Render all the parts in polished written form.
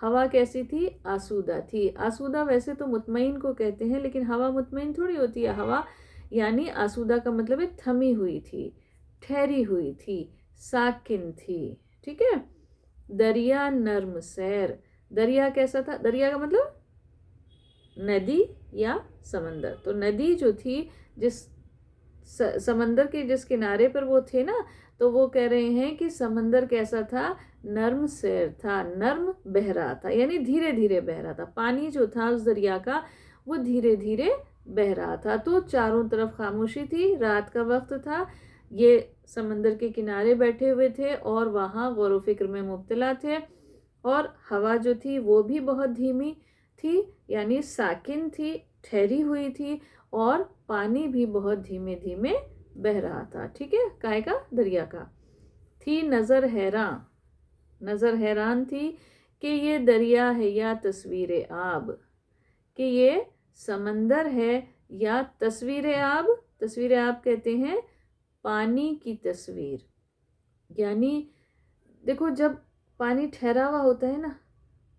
ہوا کیسی تھی؟ آسودہ تھی. آسودہ ویسے تو مطمئن کو کہتے ہیں، لیکن ہوا مطمئن تھوڑی ہوتی ہے. ہوا یعنی آسودہ کا مطلب ہے تھمی ہوئی تھی، ٹھہری ہوئی تھی، ساکن تھی. ٹھیک ہے. دریا نرم سیر. دریا کیسا تھا؟ دریا کا مطلب ندی یا سمندر. تو ندی جو تھی، جس سمندر کے جس کنارے پر وہ تھے نا، تو وہ کہہ رہے ہیں کہ سمندر کیسا تھا؟ نرم سیر تھا، نرم بہہ رہا تھا، یعنی دھیرے دھیرے بہہ رہا تھا. پانی جو تھا اس دریا کا وہ دھیرے دھیرے بہہ رہا تھا. تو چاروں طرف خاموشی تھی، رات کا وقت تھا، یہ سمندر کے کنارے بیٹھے ہوئے تھے اور وہاں غور و فکر میں مبتلا تھے. اور ہوا جو تھی وہ بھی بہت دھیمی تھی، یعنی ساکن تھی، ٹھہری ہوئی تھی، اور پانی بھی بہت دھیمے دھیمے بہہ رہا تھا. ٹھیک ہے. کائے کا؟ دریا کا. تھی نظر حیران. نظر حیران تھی کہ یہ دریا ہے یا تصویر آب، کہ یہ سمندر ہے یا تصویر آب. تصویر آب کہتے ہیں پانی کی تصویر. یعنی دیکھو، جب پانی ٹھہرا ہوا ہوتا ہے نا،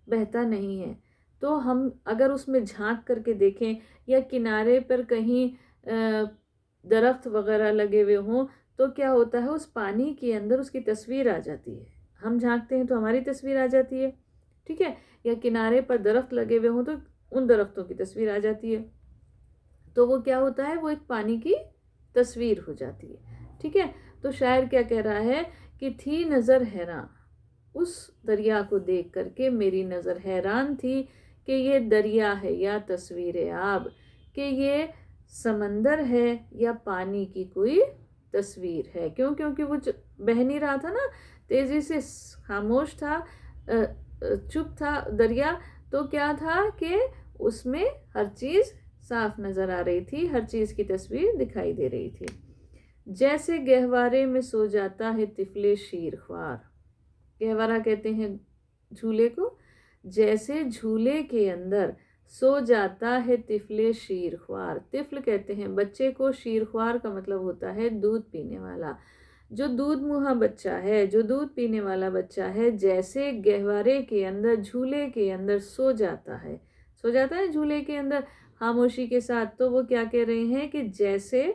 بہتا نہیں ہے، تو ہم اگر اس میں جھانک کر کے دیکھیں یا کنارے پر کہیں درخت وغیرہ لگے ہوئے ہوں، تو کیا ہوتا ہے؟ اس پانی کے اندر اس کی تصویر آ جاتی ہے. ہم جھانکتے ہیں تو ہماری تصویر آ جاتی ہے. ٹھیک ہے. یا کنارے پر درخت لگے ہوئے ہوں تو ان درختوں کی تصویر آ جاتی ہے. تو وہ کیا ہوتا ہے؟ وہ ایک پانی کی تصویر ہو جاتی ہے. ٹھیک ہے. تو شاعر کیا کہہ رہا ہے کہ تھی نظر حیران، اس دریا کو دیکھ کر کے میری نظر حیران تھی کہ یہ دریا ہے یا تصویر آب، کہ یہ سمندر ہے یا پانی کی کوئی تصویر ہے. کیوں؟ کیونکہ وہ بہہ نہیں رہا تھا نا، تیزی سے خاموش تھا، چپ تھا دریا. تو کیا تھا کہ اس میں ہر چیز صاف نظر آ رہی تھی، ہر چیز کی تصویر دکھائی دے رہی تھی. جیسے گہوارے میں سو جاتا ہے طفل شیر خوار. گہوارہ کہتے ہیں جھولے کو. جیسے جھولے کے اندر سو جاتا ہے طفل شیر خوار. طفل کہتے ہیں بچے کو، شیر خوار کا مطلب ہوتا ہے دودھ پینے والا. جو دودھ منہا بچہ ہے، جو دودھ پینے والا بچہ ہے، جیسے گہوارے کے اندر، جھولے کے اندر سو جاتا ہے. سو جاتا ہے جھولے کے اندر خاموشی کے ساتھ. تو وہ کیا کہہ رہے ہیں کہ جیسے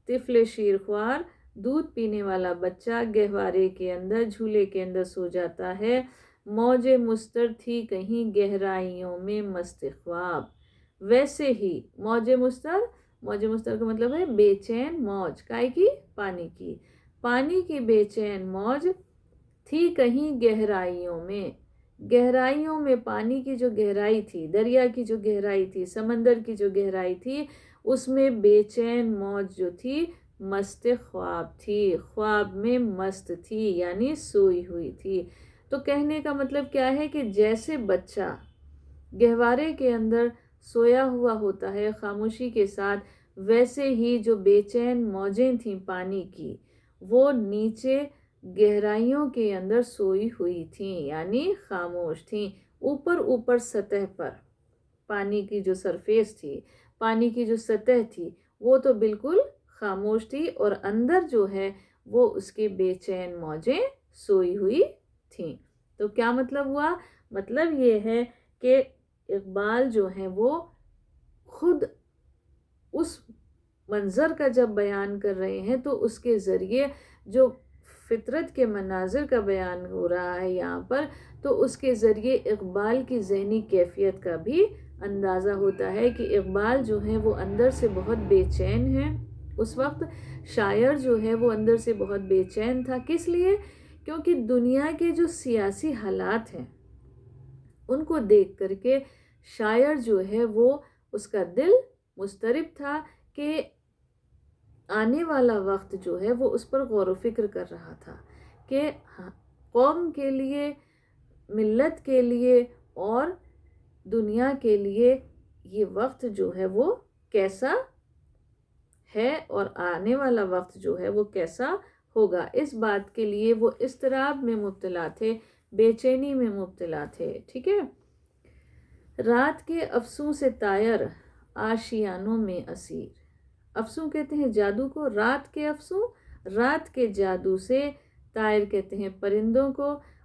طفل شیر خوار، دودھ پینے والا بچہ گہوارے کے اندر، جھولے کے اندر سو جاتا ہے. موج مستر تھی کہیں گہرائیوں میں مست خواب. ویسے ہی موج مستر، موج مستر کا مطلب ہے بے چین موج. کائے کی؟ پانی کی. پانی کی بے چین موج تھی کہیں گہرائیوں میں. گہرائیوں میں پانی کی جو گہرائی تھی، دریا کی جو گہرائی تھی، سمندر کی جو گہرائی تھی، اس میں بے چین موج جو تھی مست خواب تھی. خواب میں مست تھی، یعنی سوئی ہوئی تھی. تو کہنے کا مطلب کیا ہے کہ جیسے بچہ گہوارے کے اندر سویا ہوا ہوتا ہے خاموشی کے ساتھ، ویسے ہی جو بے چین موجیں تھیں پانی کی، وہ نیچے گہرائیوں کے اندر سوئی ہوئی تھیں، یعنی خاموش تھیں. اوپر اوپر سطح پر پانی کی جو سرفیس تھی، پانی کی جو سطح تھی، وہ تو بالکل خاموش تھی، اور اندر جو ہے وہ اس کے بے چین موجیں سوئی ہوئی تھیں. تو کیا مطلب ہوا؟ مطلب یہ ہے کہ اقبال جو ہیں وہ خود اس منظر کا جب بیان کر رہے ہیں تو اس کے ذریعے جو فطرت کے مناظر کا بیان ہو رہا ہے یہاں پر، تو اس کے ذریعے اقبال کی ذہنی کیفیت کا بھی اندازہ ہوتا ہے کہ اقبال جو ہیں وہ اندر سے بہت بے چین ہیں. اس وقت شاعر جو ہے وہ اندر سے بہت بے چین تھا. کس لیے؟ کیونکہ دنیا کے جو سیاسی حالات ہیں ان کو دیکھ کر کے شاعر جو ہے وہ، اس کا دل مضطرب تھا کہ آنے والا وقت جو ہے وہ اس پر غور و فکر کر رہا تھا کہ قوم کے لیے، ملت کے لیے اور دنیا کے لیے یہ وقت جو ہے وہ کیسا ہے اور آنے والا وقت جو ہے وہ کیسا ہوگا. اس بات کے لیے وہ اضطراب میں مبتلا تھے، بے چینی میں مبتلا تھے. ٹھیک ہے. رات کے افسوں سے طائر آشیانوں میں اسیر. افسوں کہتے ہیں جادو کو. رات کے افسوں، رات کے جادو سے، طائر کہتے ہیں پرندوں کو،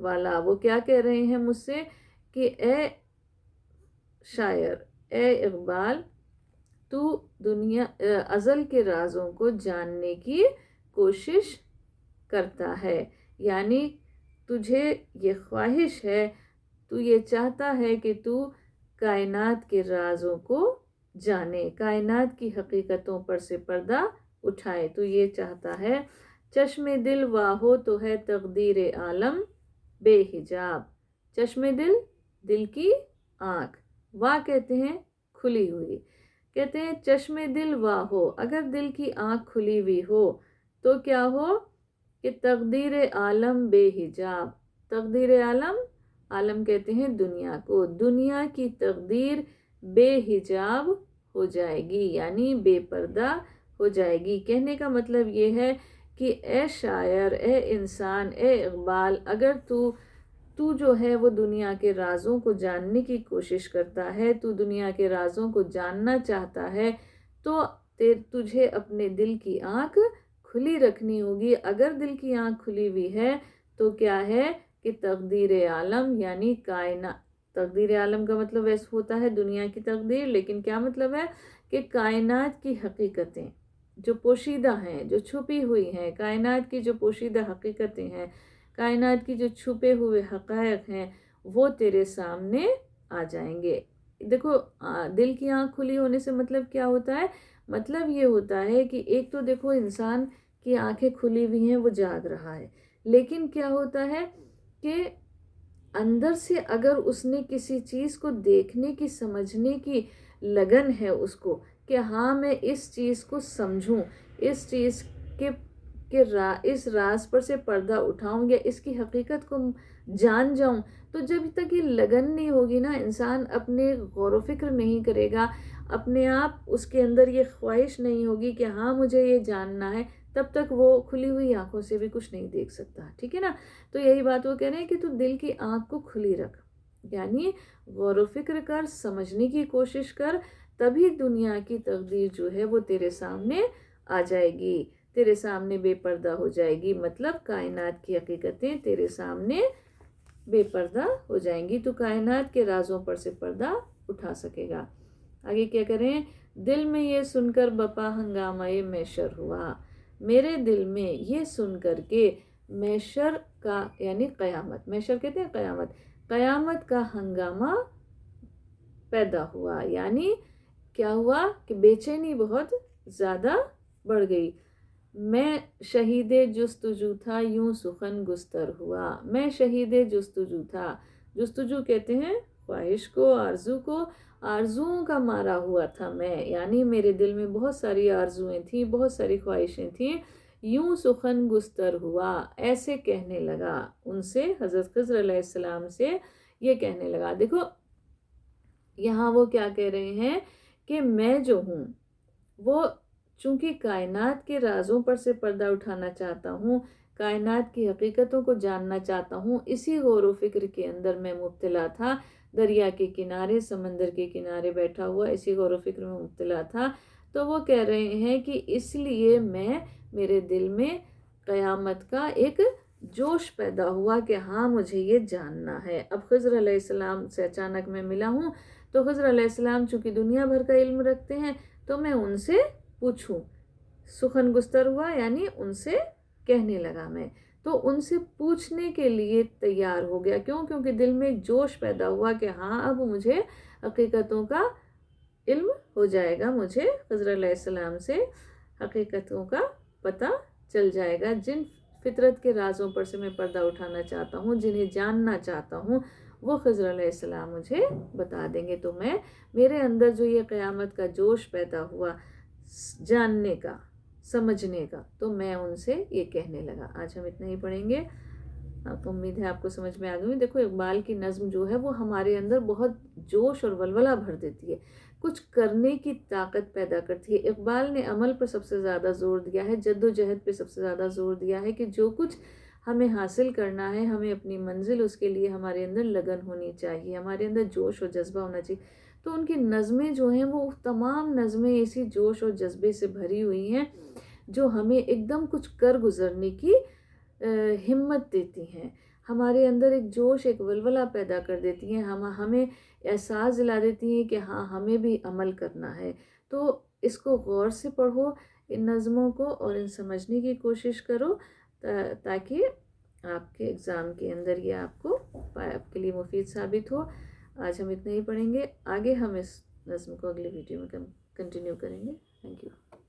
والا، وہ کیا کہہ رہے ہیں مجھ سے کہ اے شاعر، اے اقبال، تو دنیا ازل کے رازوں کو جاننے کی کوشش کرتا ہے، یعنی تجھے یہ خواہش ہے، تو یہ چاہتا ہے کہ تو کائنات کے رازوں کو جانے، کائنات کی حقیقتوں پر سے پردہ اٹھائے، تو یہ چاہتا ہے۔ چشم دل واہو تو ہے تقدیر عالم بے حجاب، چشم دل، دل کی آنکھ، واہ کہتے ہیں کھلی ہوئی، کہتے ہیں چشم دل واہو، اگر دل کی آنکھ کھلی ہوئی ہو تو کیا ہو کہ تقدیر عالم بے حجاب، تقدیر عالم، عالم کہتے ہیں دنیا کو، دنیا کی تقدیر بے حجاب ہو جائے گی، یعنی بے پردہ ہو جائے گی۔ کہنے کا مطلب یہ ہے کہ اے شاعر، اے انسان، اے اقبال، اگر تو جو ہے وہ دنیا کے رازوں کو جاننے کی کوشش کرتا ہے، تو دنیا کے رازوں کو جاننا چاہتا ہے، تو تجھے اپنے دل کی آنکھ کھلی رکھنی ہوگی۔ اگر دل کی آنکھ کھلی ہوئی ہے تو کیا ہے کہ تقدیر عالم یعنی کائنات، تقدیر عالم کا مطلب ویسے ہوتا ہے دنیا کی تقدیر، لیکن کیا مطلب ہے کہ کائنات کی حقیقتیں جو پوشیدہ ہیں، جو چھپی ہوئی ہیں، کائنات کی جو پوشیدہ حقیقتیں ہیں، کائنات کی جو چھپے ہوئے حقائق ہیں، وہ تیرے سامنے آ جائیں گے۔ دیکھو دل کی آنکھ کھلی ہونے سے مطلب کیا ہوتا ہے؟ مطلب یہ ہوتا ہے کہ ایک تو دیکھو انسان کی آنکھیں کھلی ہوئی ہیں، وہ جاگ رہا ہے، لیکن کیا ہوتا ہے کہ اندر سے اگر اس نے کسی چیز کو دیکھنے کی، سمجھنے کی لگن ہے اس کو کہ ہاں میں اس چیز کو سمجھوں، اس چیز کے اس راز پر سے پردہ اٹھاؤں یا اس کی حقیقت کو جان جاؤں، تو جب تک یہ لگن نہیں ہوگی نا، انسان اپنے غور و فکر نہیں کرے گا، اپنے آپ اس کے اندر یہ خواہش نہیں ہوگی کہ ہاں مجھے یہ جاننا ہے، تب تک وہ کھلی ہوئی آنکھوں سے بھی کچھ نہیں دیکھ سکتا، ٹھیک ہے نا؟ تو یہی بات وہ کہہ رہے ہیں کہ تو دل کی آنکھ کو کھلی رکھ، یعنی غور و فکر کر، سمجھنے کی کوشش کر، تبھی دنیا کی تقدیر جو ہے وہ تیرے سامنے آ جائے گی، تیرے سامنے بے پردہ ہو جائے گی، مطلب کائنات کی حقیقتیں تیرے سامنے بے پردہ ہو جائیں گی، تو کائنات کے رازوں پر سے پردہ اٹھا سکے گا۔ آگے کیا کریں؟ دل میں یہ سن کر بپا ہنگامہ محشر ہوا، میرے دل میں یہ سن کر کے محشر کا یعنی قیامت، محشر کہتے ہیں قیامت، قیامت کا ہنگامہ پیدا ہوا، یعنی کیا ہوا کہ بے چینی بہت زیادہ بڑھ گئی۔ میں شہید جستجو تھا یوں سخن گستر ہوا، میں شہید جستجو تھا، جستجو کہتے ہیں خواہش کو، آرزو کو، آرزوؤں کا مارا ہوا تھا میں، یعنی میرے دل میں بہت ساری آرزوئیں تھیں، بہت ساری خواہشیں تھیں، یوں سخن گستر ہوا، ایسے کہنے لگا ان سے، حضرت خضر علیہ السلام سے یہ کہنے لگا۔ دیکھو یہاں وہ کیا کہہ رہے ہیں کہ میں جو ہوں وہ چونکہ کائنات کے رازوں پر سے پردہ اٹھانا چاہتا ہوں، کائنات کی حقیقتوں کو جاننا چاہتا ہوں، اسی غور و فکر کے اندر میں مبتلا تھا، دریا کے کنارے، سمندر کے کنارے بیٹھا ہوا اسی غور و فکر میں مبتلا تھا، تو وہ کہہ رہے ہیں کہ اس لیے میرے دل میں قیامت کا ایک جوش پیدا ہوا کہ ہاں مجھے یہ جاننا ہے۔ اب خضر علیہ السلام سے اچانک میں ملا ہوں، تو خضر علیہ السلام چونکہ دنیا بھر کا علم رکھتے ہیں، تو میں ان سے پوچھوں، سخن گستر ہوا یعنی ان سے کہنے لگا میں، تو ان سے پوچھنے کے لیے تیار ہو گیا، کیونکہ دل میں ایک جوش پیدا ہوا کہ ہاں اب مجھے حقیقتوں کا علم ہو جائے گا، مجھے خضر علیہ السلام سے حقیقتوں کا پتہ چل جائے گا، جن فطرت کے رازوں پر سے میں پردہ اٹھانا چاہتا ہوں، جنہیں جاننا چاہتا ہوں، وہ خضر علیہ السلام مجھے بتا دیں گے، تو میرے اندر جو یہ قیامت کا جوش پیدا ہوا جاننے کا، سمجھنے کا، تو میں ان سے یہ کہنے لگا۔ آج ہم اتنا ہی پڑھیں گے، آپ کو امید ہے آپ کو سمجھ میں آ گئی۔ دیکھو اقبال کی نظم جو ہے وہ ہمارے اندر بہت جوش اور ولولہ بھر دیتی ہے، کچھ کرنے کی طاقت پیدا کرتی ہے۔ اقبال نے عمل پر سب سے زیادہ زور دیا ہے، جد و جہد پہ سب سے زیادہ زور دیا ہے کہ جو کچھ ہمیں حاصل کرنا ہے، ہمیں اپنی منزل، اس کے لیے ہمارے اندر لگن ہونی چاہیے، ہمارے اندر جوش اور جذبہ ہونا چاہیے۔ تو ان کی نظمیں جو ہیں وہ تمام نظمیں اسی جوش اور جذبے سے بھری ہوئی ہیں جو ہمیں ایک دم کچھ کر گزرنے کی ہمت دیتی ہیں، ہمارے اندر ایک جوش، ایک ولولہ پیدا کر دیتی ہیں، ہمیں احساس دلا دیتی ہیں کہ ہاں ہمیں بھی عمل کرنا ہے۔ تو اس کو غور سے پڑھو ان نظموں کو، اور ان سمجھنے کی کوشش کرو تاکہ آپ کے ایگزام کے اندر یہ آپ کے لیے مفید ثابت ہو۔ آج ہم اتنا ہی پڑھیں گے، آگے ہم اس نظم کو اگلی ویڈیو میں کنٹینیو کریں گے۔ Thank you.